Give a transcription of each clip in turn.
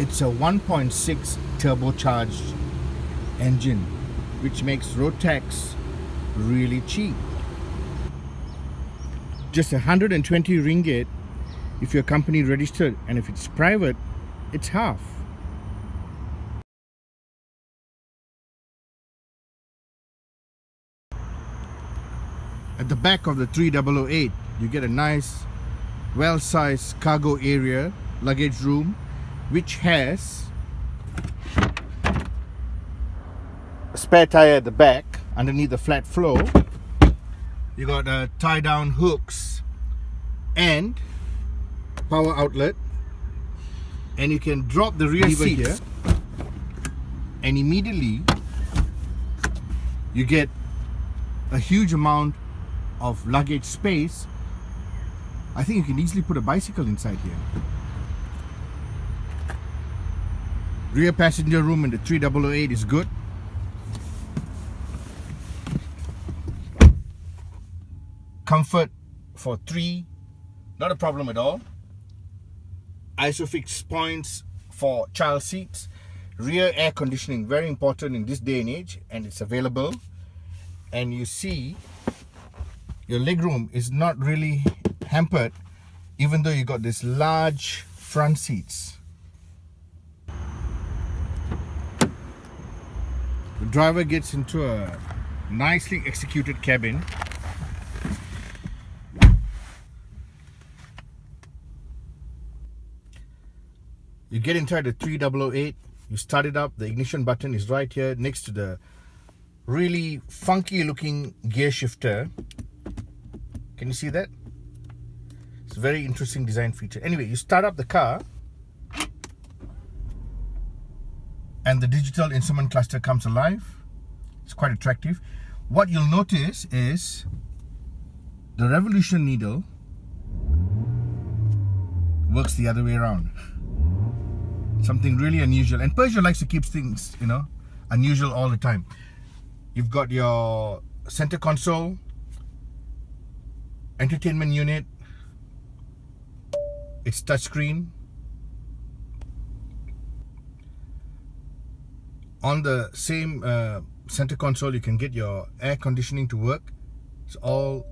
It's a 1.6 turbocharged engine, which makes road tax really cheap. Just 120 ringgit if you're company registered, and if it's private, it's half. At the back of the 3008, you get a nice, well-sized cargo area, luggage room, which has a spare tire at the back underneath the flat floor. You got tie-down hooks and power outlet, and you can drop the rear seat here, and immediately you get a huge amount of luggage space. I think you can easily put a bicycle inside here. Rear passenger room in the 3008 is good. Comfort for 3, not a problem at all. Isofix points for child seats. Rear air conditioning, very important in this day and age, and it's available. And you see your legroom is not really hampered, even though you got this large front seats. The driver gets into a nicely executed cabin. You get inside the 3008, you start it up, the ignition button is right here next to the really funky looking gear shifter. Can you see that? It's a very interesting design feature. Anyway, you start up the car and the digital instrument cluster comes alive. It's quite attractive. What you'll notice is the revolution needle works the other way around. Something really unusual, and Peugeot likes to keep things, unusual all the time. You've got your center console, entertainment unit, it's touchscreen. On the same center console, you can get your air conditioning to work. It's all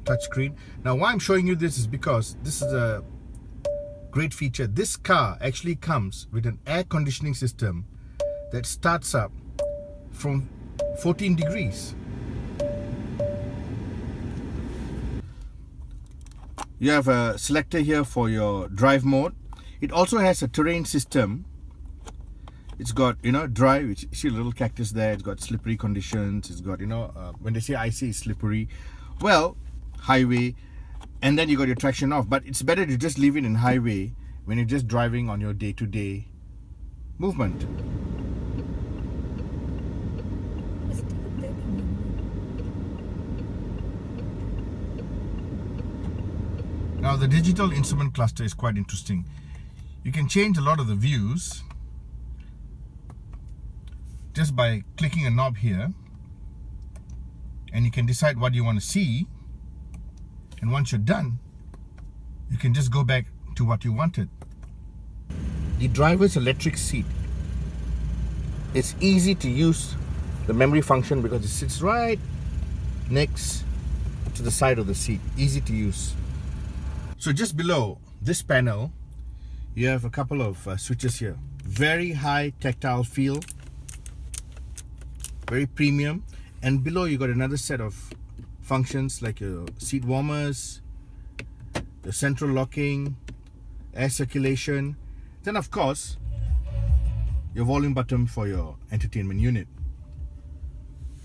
touchscreen. Now, why I'm showing you this is because this is a great feature. This car actually comes with an air conditioning system that starts up from 14 degrees. You have a selector here for your drive mode. It also has a terrain system. It's got, dry, which you see a little cactus there. It's got slippery conditions. It's got, when they say icy, it's slippery. Well, highway. And then you got your traction off. But it's better to just leave it in highway when you're just driving on your day-to-day movement. Now, the digital instrument cluster is quite interesting. You can change a lot of the views just by clicking a knob here, and you can decide what you want to see. And once you're done, you can just go back to what you wanted. The driver's electric seat. It's easy to use the memory function because it sits right next to the side of the seat. Easy to use. So just below this panel, you have a couple of switches here. Very high tactile feel. Very premium. And below you got another set of functions like your seat warmers, the central locking, air circulation, then of course your volume button for your entertainment unit.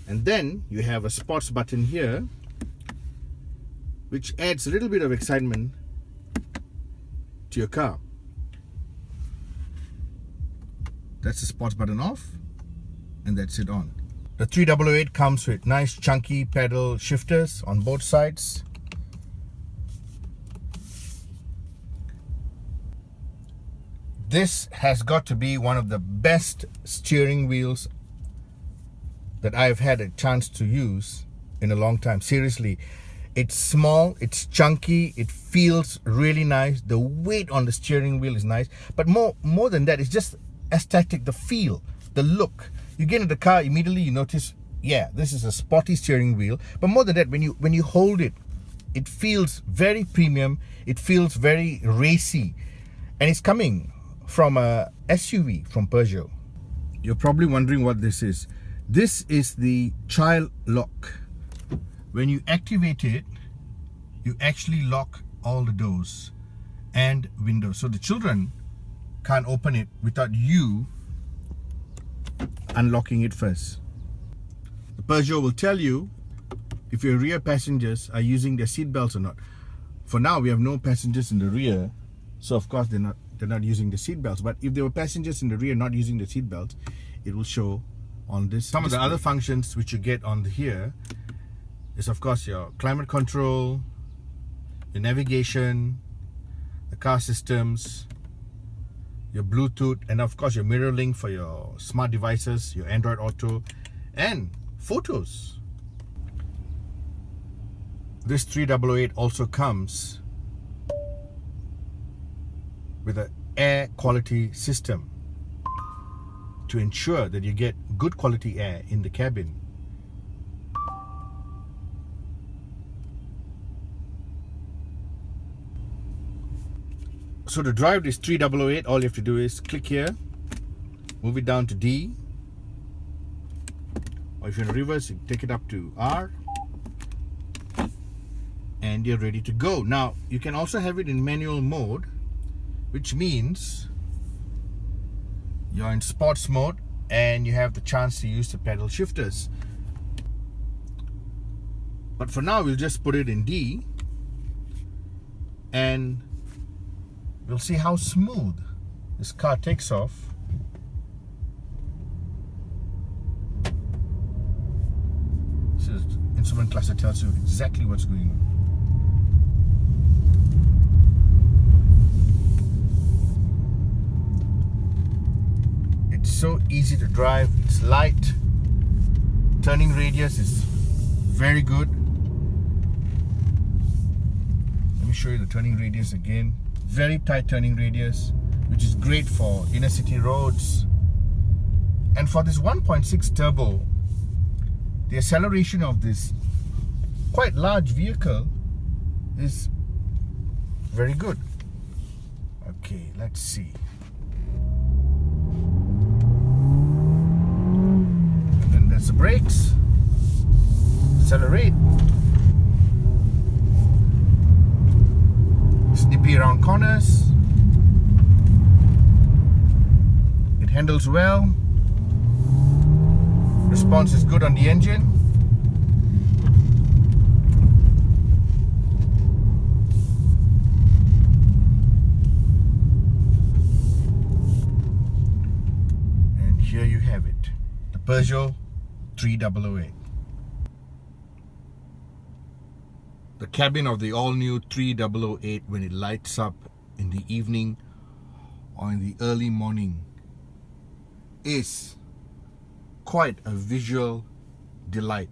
And then you have a sports button here, which adds a little bit of excitement to your car. That's the sports button off, and that's it on. The 3008 comes with nice chunky pedal shifters on both sides. This has got to be one of the best steering wheels that I've had a chance to use in a long time. Seriously, It's small, it's chunky, it feels really nice. The weight on the steering wheel is nice. But more than that, it's just aesthetic, the feel, the look. You get into the car, immediately you notice, yeah, this is a sporty steering wheel. But more than that, when you hold it, it feels very premium, it feels very racy. And it's coming from a SUV from Peugeot. You're probably wondering what this is. This is the child lock. When you activate it, you actually lock all the doors and windows. So the children can't open it without you unlocking it first. The Peugeot will tell you if your rear passengers are using their seat belts or not. For now, we have no passengers in the rear, so of course they're not using the seat belts. But if there were passengers in the rear not using the seat belts, it will show on this. Some display. Of the other functions which you get on here is of course your climate control, your navigation, the car systems, your Bluetooth, and of course your mirror link for your smart devices, your Android Auto, and photos. This 3008 also comes with an air quality system to ensure that you get good quality air in the cabin. So to drive this 3008, all you have to do is click here, move it down to D, or if you're in reverse, you take it up to R, and you're ready to go. Now, you can also have it in manual mode, which means you're in sports mode and you have the chance to use the pedal shifters. But for now, we'll just put it in D, and we'll see how smooth this car takes off. This is instrument cluster, tells you exactly what's going on. It's so easy to drive, it's light, turning radius is very good. Let me show you the turning radius again. Very tight turning radius, which is great for inner city roads. And for this 1.6 turbo, the acceleration of this quite large vehicle is very good. Okay, let's see. And then there's the brakes. Accelerate. Snippy around corners. It handles well. Response is good on the engine. And here you have it, the Peugeot 3008. The cabin of the all-new 3008, when it lights up in the evening or in the early morning, is quite a visual delight.